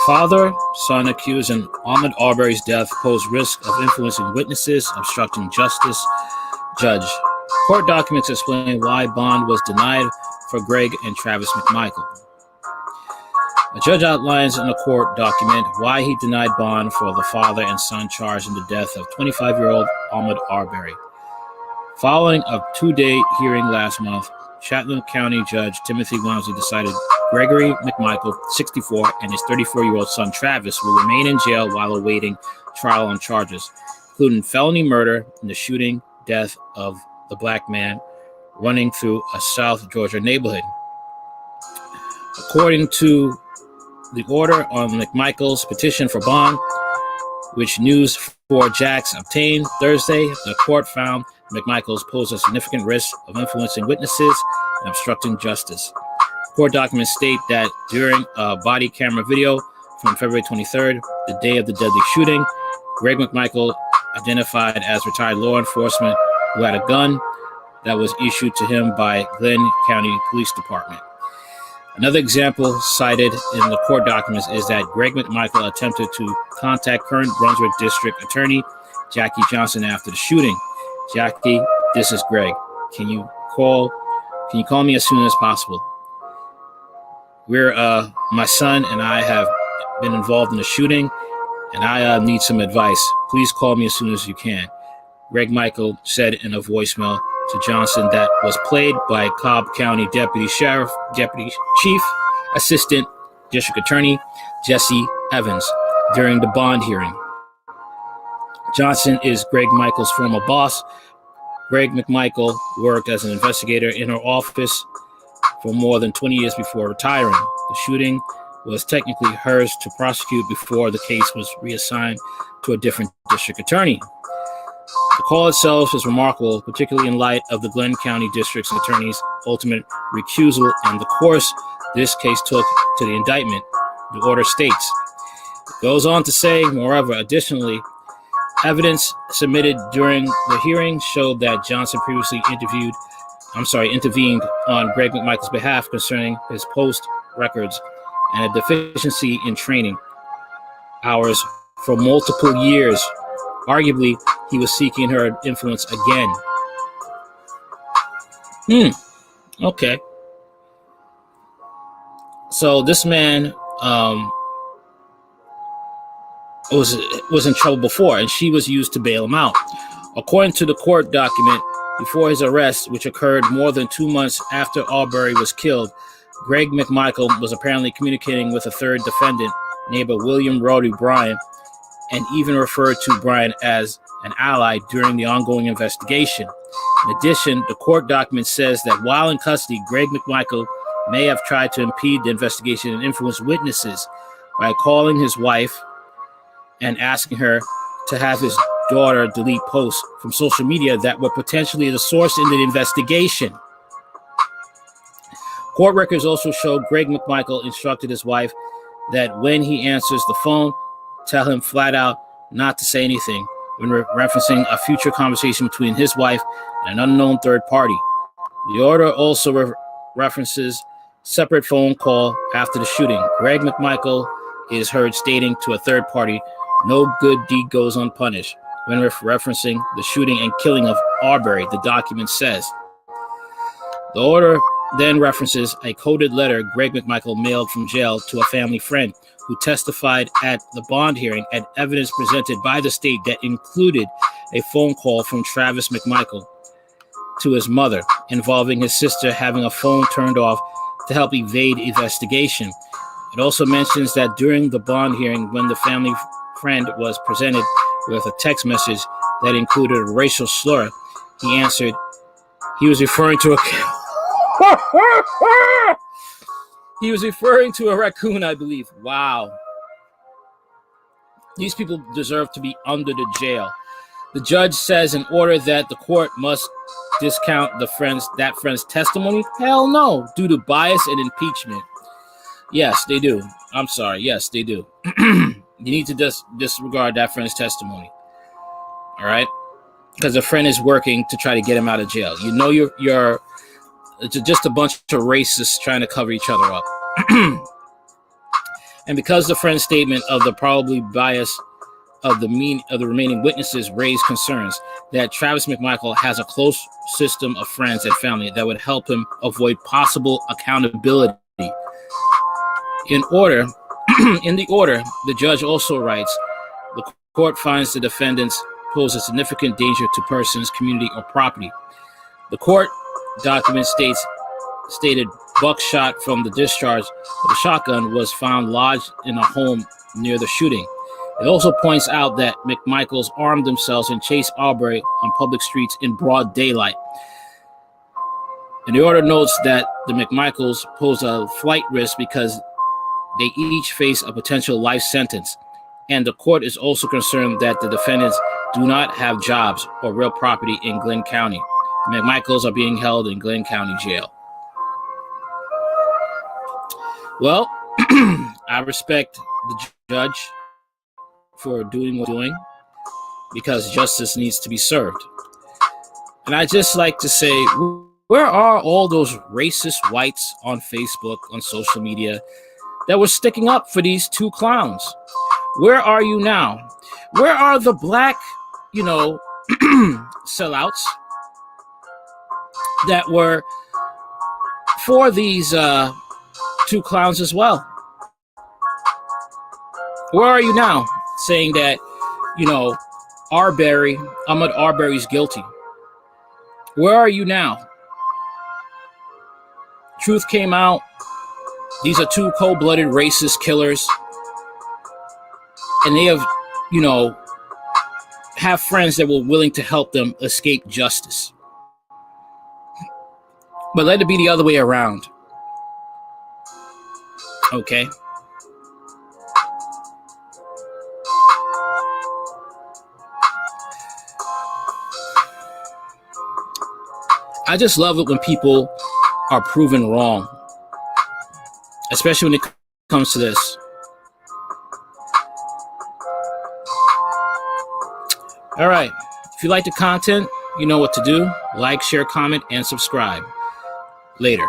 Father-son accused in Ahmaud Arbery's death pose risk of influencing witnesses, obstructing justice. Judge. Court documents explain why bond was denied for Greg and Travis McMichael. A judge outlines in a court document why he denied bond for the father and son charged in the death of 25-year-old Ahmaud Arbery. Following a two-day hearing last month, Chatham County Judge Timothy Walmsley decided Gregory McMichael, 64, and his 34-year-old son Travis will remain in jail while awaiting trial on charges, including felony murder in the shooting death of the black man running through a South Georgia neighborhood. According to the order on McMichael's petition for bond, which News 4 Jax obtained Thursday, the court found McMichael posed a significant risk of influencing witnesses and obstructing justice. Court documents state that during a body camera video from February 23rd, the day of the deadly shooting, Greg McMichael, identified as retired law enforcement who had a gun that was issued to him by Glenn County Police Department. Another example cited in the court documents is that Greg McMichael attempted to contact current Brunswick District Attorney Jackie Johnson after the shooting. Jackie, this is Greg. Can you call me as soon as possible? My son and I have been involved in the shooting, and I need some advice. Please call me as soon as you can. Greg McMichael said in a voicemail to Johnson that was played by Cobb County Deputy Chief Assistant District Attorney Jesse Evans during the bond hearing. Johnson is Greg McMichael's former boss. Greg McMichael worked as an investigator in her office for more than 20 years before retiring. The shooting was technically hers to prosecute before the case was reassigned to a different district attorney. The call itself is remarkable, particularly in light of the Glenn County District's attorney's ultimate recusal and the course this case took to the indictment, the order states. It goes on to say, moreover, additionally, evidence submitted during the hearing showed that Johnson previously intervened on Greg McMichael's behalf concerning his post records and a deficiency in training hours for multiple years. Arguably, he was seeking her influence again. Okay. So this man was in trouble before, and she was used to bail him out. According to the court document, before his arrest, which occurred more than 2 months after Arbery was killed, Greg McMichael was apparently communicating with a third defendant, neighbor William Roddy Bryan, and even referred to Bryan as an ally during the ongoing investigation. In addition, the court document says that while in custody, Greg McMichael may have tried to impede the investigation and influence witnesses by calling his wife and asking her to have his daughter delete posts from social media that were potentially the source in the investigation. Court records also show Greg McMichael instructed his wife that when he answers the phone, tell him flat out not to say anything when referencing a future conversation between his wife and an unknown third party. The order also references separate phone call after the shooting. Greg McMichael is heard stating to a third party, "No good deed goes unpunished," when referencing the shooting and killing of Arbery, the document says. The order then references a coded letter Greg McMichael mailed from jail to a family friend who testified at the bond hearing and evidence presented by the state that included a phone call from Travis McMichael to his mother involving his sister having a phone turned off to help evade investigation. It also mentions that during the bond hearing, when the family friend was presented with a text message that included a racial slur, he answered he was referring to a raccoon, I believe. Wow. These people deserve to be under the jail. The judge says in order that the court must discount that friend's testimony. Hell no, due to bias and impeachment. Yes, they do. I'm sorry. Yes, they do. You need to just disregard that friend's testimony. All right, because a friend is working to try to get him out of jail. You know, you're it's just a bunch of racists trying to cover each other up. And because the friend's statement of the probably bias of the remaining witnesses raised concerns that Travis McMichael has a close system of friends and family that would help him avoid possible accountability. In the order, the judge also writes, the court finds the defendants pose a significant danger to persons, community, or property. The court document stated buckshot from the discharge of the shotgun was found lodged in a home near the shooting. It also points out that McMichaels armed themselves and chased Arbery on public streets in broad daylight. And the order notes that the McMichaels pose a flight risk because they each face a potential life sentence. And the court is also concerned that the defendants do not have jobs or real property in Glynn County. The McMichaels are being held in Glynn County Jail. Well, I respect the judge for doing what he's doing because justice needs to be served. And I just like to say, where are all those racist whites on Facebook, on social media, that were sticking up for these two clowns? Where are you now? Where are the black, sellouts that were for these two clowns as well? Where are you now saying that, Ahmaud Arbery's guilty? Where are you now? Truth came out. These are two cold-blooded racist killers. And they have friends that were willing to help them escape justice. But let it be the other way around. Okay? I just love it when people are proven wrong, especially when it comes to this. All right. If you like the content, you know what to do. Like, share, comment, and subscribe. Later.